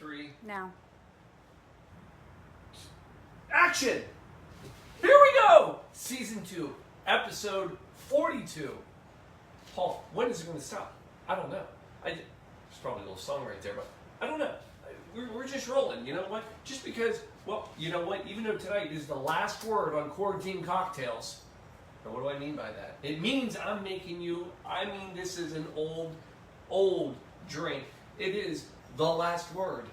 3. Now. Action! Here we go! Season 2, episode 42. Paul, when is it going to stop? I don't know. There's probably a little song right there, but I don't know. We're just rolling, you know what? Just because, well, you know what? Even though tonight is the last word on quarantine cocktails, and what do I mean by that? It means this is an old drink. It is the last word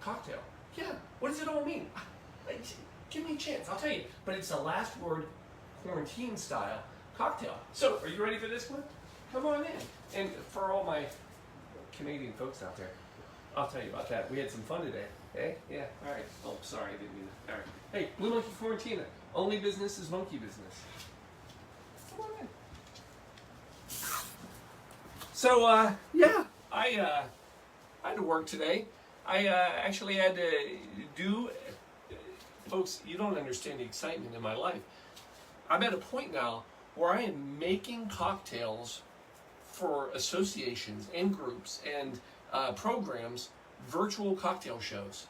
cocktail. Yeah, what does it all mean? Give me a chance, I'll tell you. But it's the last word quarantine style cocktail. So, are you ready for this one? Come on in. And for all my Canadian folks out there, I'll tell you about that. We had some fun today. Hey? Yeah, all right. Oh, sorry, I didn't mean that. All right. Hey, Blue Monkey Quarantina. Only business is monkey business. Come on in. So, yeah, I had to work today. I actually had to do... Folks, you don't understand the excitement in my life. I'm at a point now where I am making cocktails for associations and groups and programs, virtual cocktail shows.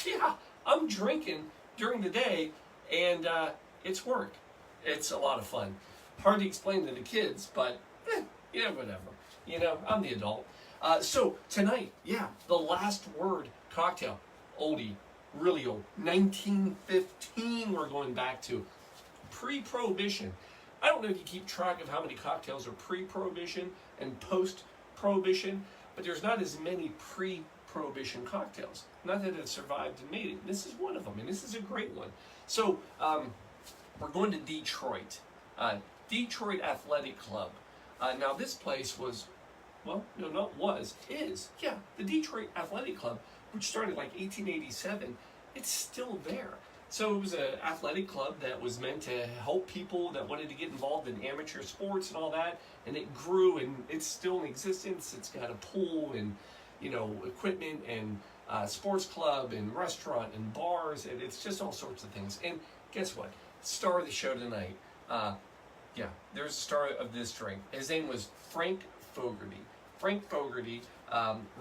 Yeah, I'm drinking during the day, and it's work. It's a lot of fun. Hard to explain to the kids, but yeah, whatever. You know, I'm the adult. So tonight, yeah, the last word cocktail, oldie, really old, 1915 we're going back to. Pre-Prohibition. I don't know if you keep track of how many cocktails are pre-Prohibition and post-Prohibition, but there's not as many pre-Prohibition cocktails. Not that have survived and made it. This is one of them, and this is a great one. So, we're going to Detroit. Detroit Athletic Club. Now, this place was, well, no, not was, is, yeah, the Detroit Athletic Club, which started like 1887, it's still there. So it was an athletic club that was meant to help people that wanted to get involved in amateur sports and all that, and it grew, and it's still in existence. It's got a pool and, you know, equipment and sports club and restaurant and bars, and it's just all sorts of things. And guess what? Star of the show tonight. Yeah, there's a star of this drink. His name was Frank Fogarty. Frank Fogarty,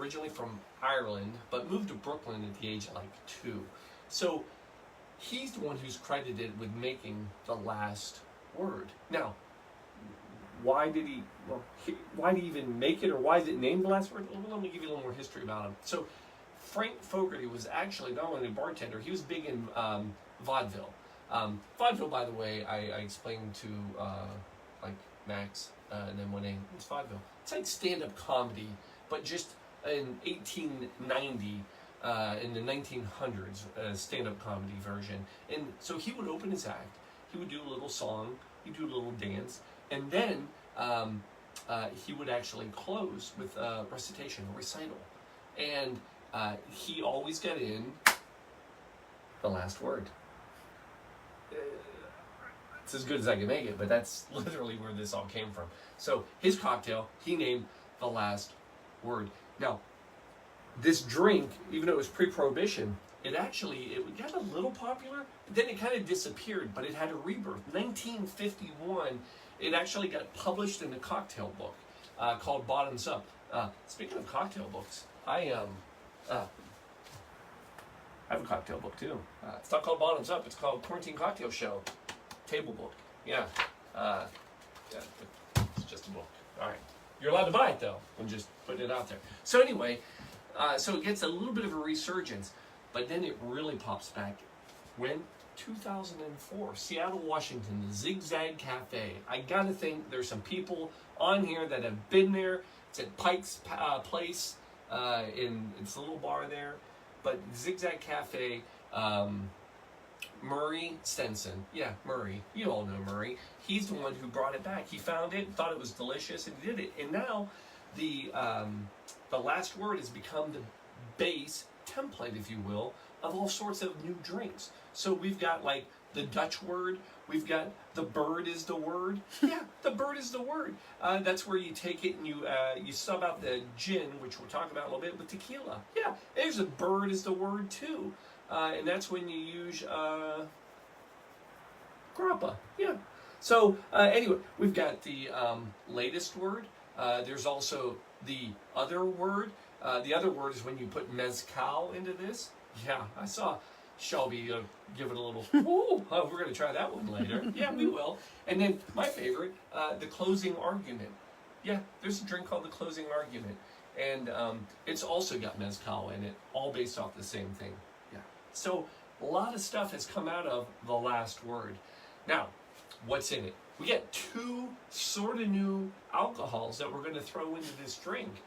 originally from Ireland, but moved to Brooklyn at the age of like 2. So he's the one who's credited with making the last word. Now, why did he even make it, or why is it named the last word? Well, let me give you a little more history about him. So Frank Fogarty was actually not only a bartender, he was big in vaudeville. Vaudeville, by the way, I explained to like Max and then when it's vaudeville. It's like stand-up comedy, but just in 1890, in the 1900s, stand-up comedy version. And so he would open his act, he would do a little song, he'd do a little dance, and then he would actually close with a recitation, a recital. And he always got in the last word. It's as good as I can make it, but that's literally where this all came from. So his cocktail, he named the last word. Now, this drink, even though it was pre-Prohibition, it got a little popular, but then it kind of disappeared, but it had a rebirth. 1951, it actually got published in a cocktail book called Bottoms Up. Speaking of cocktail books, I have a cocktail book too. It's not called Bottoms Up, it's called Quarantine Cocktail Show Table Book. Yeah. It's just a book. All right. You're allowed to buy it though. I'm just putting it out there. So anyway, so it gets a little bit of a resurgence, but then it really pops back when 2004, Seattle, Washington, the Zigzag Cafe. I gotta think there's some people on here that have been there. It's at Pike's Place, it's a little bar there, but Zigzag Cafe. Murray Stenson, yeah, Murray, you all know Murray. He's the one who brought it back. He found it, thought it was delicious, and did it. And now the last word has become the base template, if you will, of all sorts of new drinks. So we've got like the Dutch word. We've got the bird is the word. Yeah, the bird is the word. That's where you take it and you sub out the gin, which we'll talk about in a little bit, with tequila. Yeah, there's a bird is the word too. And that's when you use grappa. Yeah. So anyway, we've got the latest word. There's also the other word. The other word is when you put mezcal into this. Yeah, I saw Shelby give it a little, ooh, oh, we're going to try that one later. Yeah, we will. And then my favorite, the closing argument. Yeah, there's a drink called the closing argument. And it's also got mezcal in it, all based off the same thing. Yeah. So a lot of stuff has come out of the last word. Now, what's in it? We got two sort of new alcohols that we're going to throw into this drink.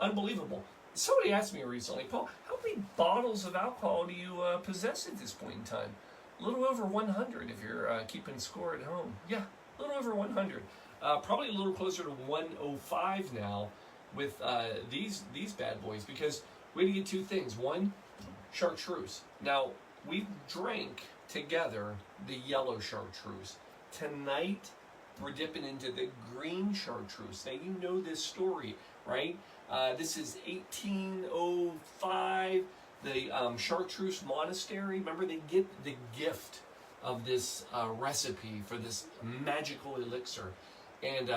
Unbelievable. Somebody asked me recently, Paul, how many bottles of alcohol do you possess at this point in time? A little over 100 if you're keeping score at home. Yeah, a little over 100. Probably a little closer to 105 now with these bad boys, because we get two things. One, chartreuse. Now, we drank together the yellow chartreuse. Tonight, we're dipping into the green chartreuse. Now, you know this story, right? This is 1805, the Chartreuse Monastery. Remember, they get the gift of this recipe for this magical elixir. And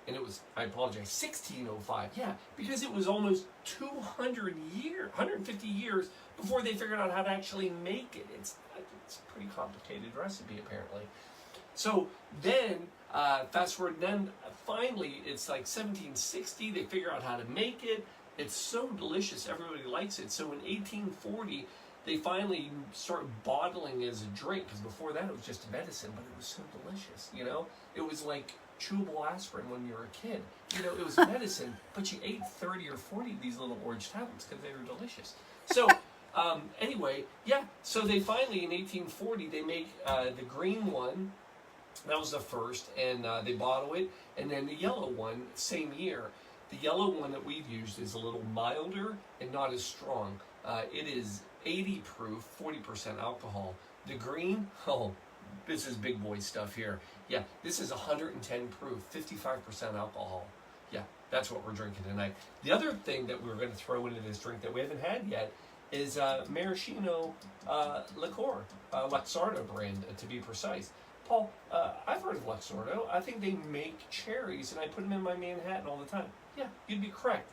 it was, I apologize, 1605. Yeah, because it was almost 150 years before they figured out how to actually make it. It's a pretty complicated recipe, apparently. So then, fast forward, then finally, it's like 1760, they figure out how to make it. It's so delicious, everybody likes it. So in 1840, they finally start bottling it as a drink, because before that it was just medicine, but it was so delicious, you know? It was like chewable aspirin when you were a kid. You know, it was medicine, but you ate 30 or 40 of these little orange tablets because they were delicious. So, anyway, yeah, so they finally, in 1840, they make the green one. That was the first, and they bottle it. And then the yellow one, same year. The yellow one that we've used is a little milder and not as strong. It is 80 proof, 40% alcohol. The green, oh, this is big boy stuff here. Yeah, this is 110 proof, 55% alcohol. Yeah, that's what we're drinking tonight. The other thing that we're going to throw into this drink that we haven't had yet is maraschino liqueur, Luxardo brand, to be precise. Paul, I've heard of Luxardo. I think they make cherries, and I put them in my Manhattan all the time. Yeah, you'd be correct.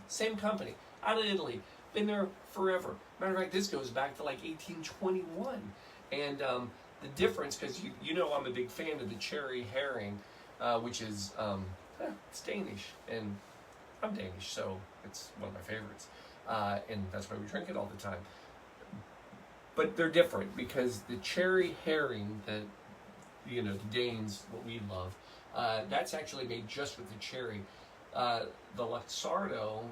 Same company, out of Italy. Been there forever. Matter of fact, this goes back to like 1821. And the difference, because you know I'm a big fan of the cherry herring, which is, it's Danish. And I'm Danish, so it's one of my favorites. And that's why we drink it all the time. But they're different, because the cherry herring that, you know, the Danes, what we love, that's actually made just with the cherry. The Luxardo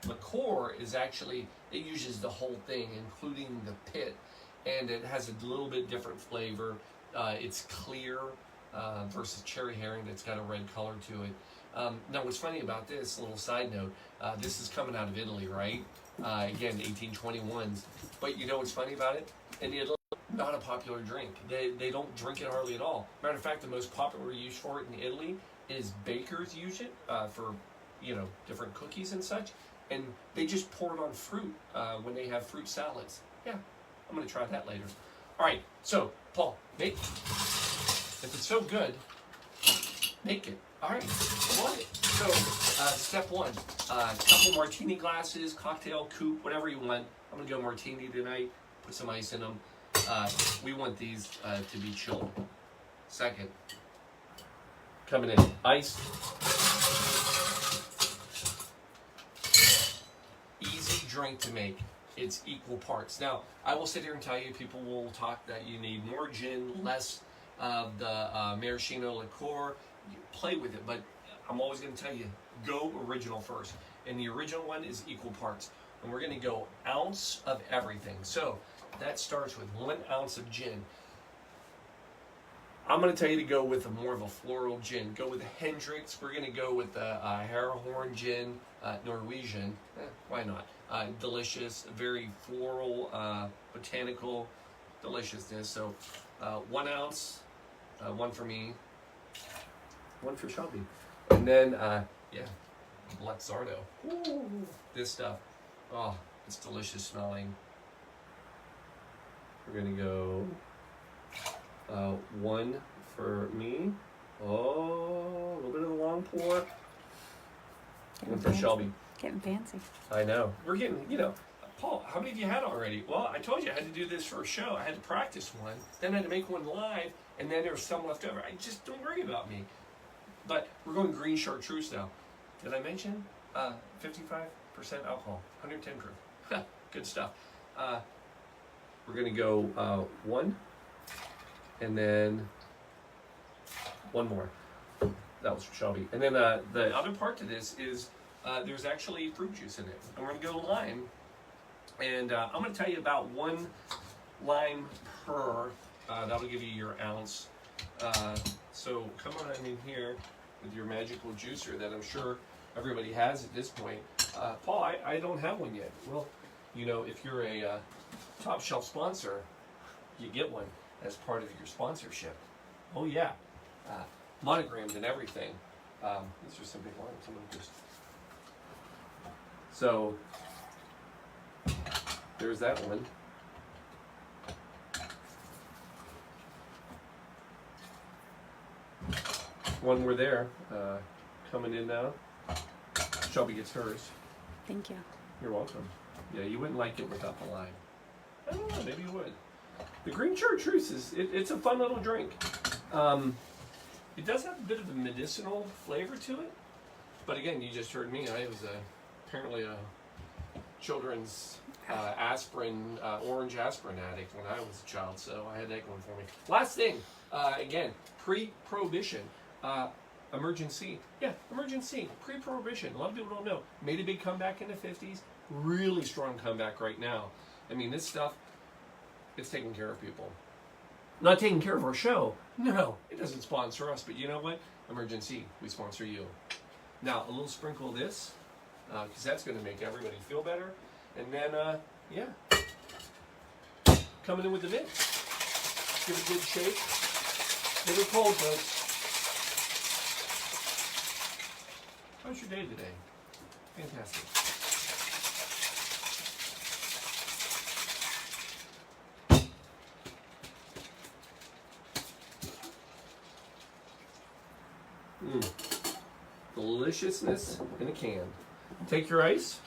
liqueur is actually, it uses the whole thing, including the pit, and it has a little bit different flavor. It's clear versus cherry herring that's got a red color to it. Now, what's funny about this, little side note, this is coming out of Italy, right? Again, 1821s. But you know what's funny about it? In Italy, not a popular drink. They don't drink it hardly at all. Matter of fact, the most popular use for it in Italy is bakers use it for, you know, different cookies and such. And they just pour it on fruit when they have fruit salads. Yeah, I'm going to try that later. All right, so, Paul, if it's so good, make it. All right, I want it. So, step one, a couple martini glasses, cocktail, coupe, whatever you want. I'm going to go martini tonight, put some ice in them. We want these to be chilled. Second, coming in, ice. Easy drink to make. It's equal parts. Now, I will sit here and tell you, people will talk that you need more gin, less of the maraschino liqueur. You play with it, but I'm always going to tell you, go original first. And the original one is equal parts. And we're going to go ounce of everything. So, that starts with 1 ounce of gin. I'm going to tell you to go with more of a floral gin. Go with a Hendrix. We're going to go with the Harrahorn gin, Norwegian. Why not? Delicious, very floral, botanical deliciousness. So 1 ounce, one for me, one for Shelby. And then, yeah, Luxardo. Ooh, this stuff. Oh, it's delicious smelling. We're going to go 1 for me. Oh, a little bit of a long pour. One for Shelby. Getting fancy. I know. We're getting, Paul, how many have you had already? Well, I told you I had to do this for a show. I had to practice one, then I had to make one live, and then there was some left over. Don't worry about me. But we're going green chartreuse now. Did I mention 55% alcohol, 110 proof? Good stuff. We're going to go one, and then one more. That was for Shelby. And then the other part to this is there's actually fruit juice in it. And we're going to go lime. And I'm going to tell you about one lime per. That'll give you your ounce. So come on in here with your magical juicer that I'm sure everybody has at this point. Paul, I don't have one yet. Well, if you're a top shelf sponsor, you get one as part of your sponsorship. Oh yeah, monogrammed and everything. These are some big limes. I'm gonna just. So there's that one. One more there, coming in now. Shelby gets hers. Thank you. You're welcome. Yeah, you wouldn't like it without the lime. I don't know, maybe you would. The green chartreuse it's a fun little drink. It does have a bit of a medicinal flavor to it, but again, you just heard me. I was apparently a children's aspirin, orange aspirin addict when I was a child, so I had that going for me. Last thing, again, pre-prohibition. Emergency. Yeah, emergency. Pre-prohibition. A lot of people don't know. Made a big comeback in the 50s. Really strong comeback right now. I mean, this stuff, it's taking care of people. Not taking care of our show. No, it doesn't sponsor us, but you know what? Emergency. We sponsor you. Now, a little sprinkle of this, because that's going to make everybody feel better. And then, coming in with the mix. Give it a good shake. Give it cold, folks. How's your day today? Fantastic. Deliciousness in a can. Take your ice,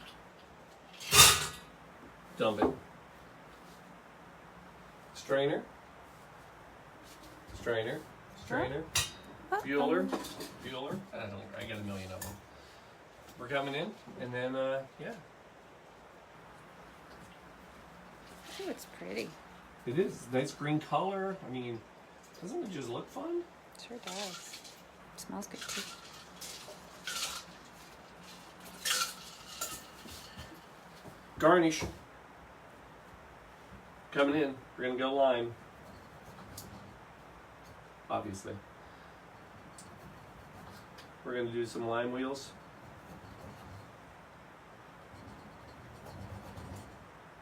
dump it. Strainer, strainer, strainer. Bueller. I got a million of them. We're coming in, and then, yeah. Oh, it's pretty. It is. Nice green color. I mean, doesn't it just look fun? Sure does. It smells good, too. Garnish. Coming in. We're going to go lime. Obviously. We're going to do some lime wheels.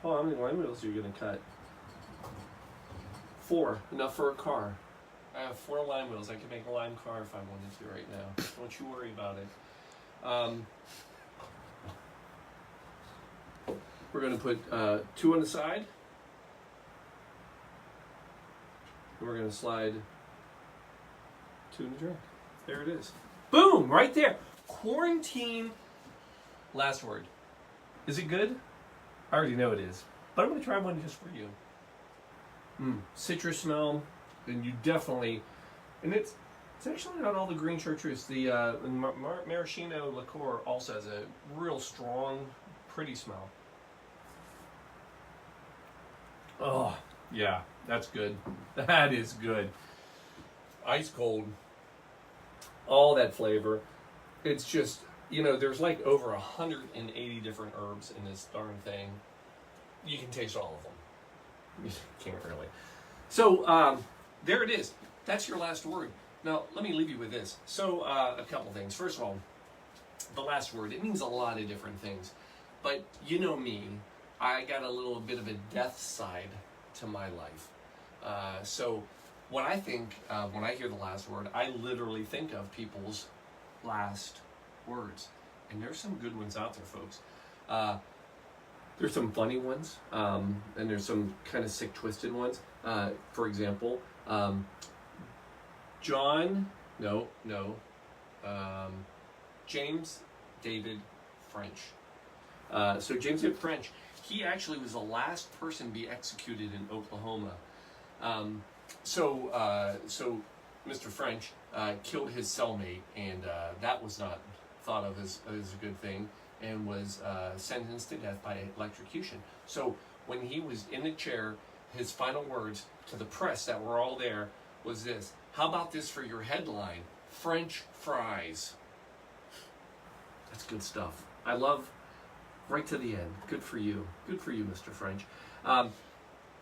Oh, how many lime wheels are you going to cut? 4. Enough for a car. I have 4 lime wheels. I could make a lime car if I wanted to right now. Don't you worry about it. We're going to put 2 on the side. And we're going to slide 2 in the drink. There it is. Boom! Right there. Quarantine. Last word. Is it good? I already know it is. But I'm going to try one just for you. Citrus smell. And you definitely... And it's actually not all the green chartreuse. The maraschino liqueur also has a real strong, pretty smell. Oh, yeah. That's good. That is good. Ice cold. All that flavor. It's just, there's like over 180 different herbs in this darn thing. You can taste all of them. You can't really. So, there it is. That's your last word. Now, let me leave you with this. So, a couple things. First of all, the last word, it means a lot of different things. But you know me, I got a little bit of a death side to my life. So what I think, when I hear the last word, I literally think of people's last words. And there's some good ones out there, folks. There's some funny ones, and there's some kind of sick, twisted ones. For example, James David French. So James David French, he actually was the last person to be executed in Oklahoma. So Mr. French killed his cellmate, and that was not thought of as a good thing, and was sentenced to death by electrocution. So when he was in the chair, his final words to the press that were all there was this: "How about this for your headline? French fries." That's good stuff. I love right to the end. Good for you. Good for you, Mr. French.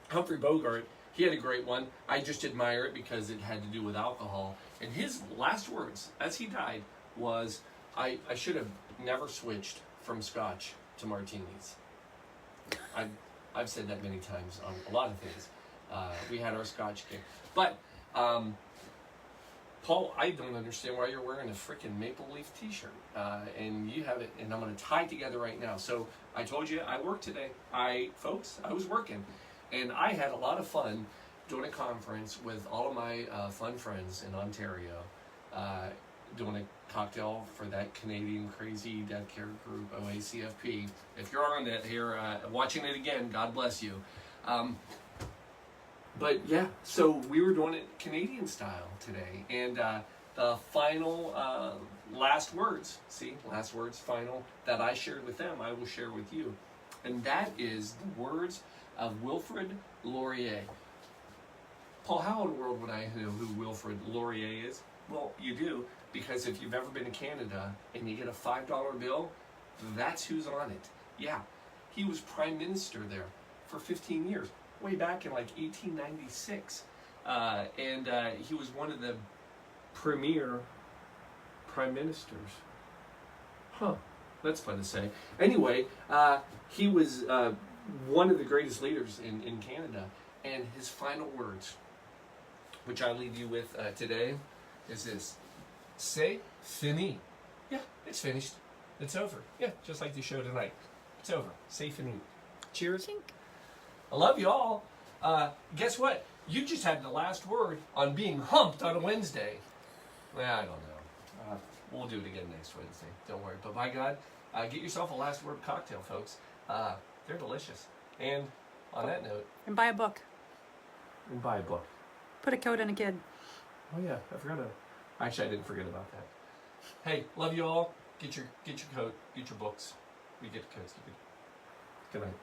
Humphrey Bogart, he had a great one. I just admire it because it had to do with alcohol. And his last words as he died was, I should have never switched from scotch to martinis. I've said that many times on a lot of things. We had our scotch kick. But, Paul, I don't understand why you're wearing a freaking Maple Leaf t-shirt. And you have it, and I'm going to tie it together right now. So I told you I worked today. I was working. And I had a lot of fun doing a conference with all of my fun friends in Ontario, doing a cocktail for that Canadian crazy death care group, OACFP. If you're on that here, watching it again, God bless you. But yeah, so we were doing it Canadian style today, and the final last words, final, that I shared with them, I will share with you. And that is the words of Wilfrid Laurier. Paul, how in the world would I know who Wilfrid Laurier is? Well, you do, because if you've ever been to Canada and you get a $5 bill, that's who's on it. Yeah, he was prime minister there for 15 years, way back in like 1896. And he was one of the premier prime ministers. Huh, that's fun to say. Anyway, he was one of the greatest leaders in Canada, and his final words, which I leave you with today, is this: "C'est fini." Yeah, it's finished. It's over. Yeah, just like the show tonight. It's over. C'est fini. Cheers. Chink. I love you all. Guess what? You just had the last word on being humped on a Wednesday. Well, I don't know. We'll do it again next Wednesday. Don't worry. But by God, get yourself a last word cocktail, folks. They're delicious. And on that note, And buy a book. and buy a book. Put a coat on a kid. Oh yeah, I forgot to. Actually, I didn't forget about that. Hey, love you all. Get your coat. Get your books. We get the coats. Good night.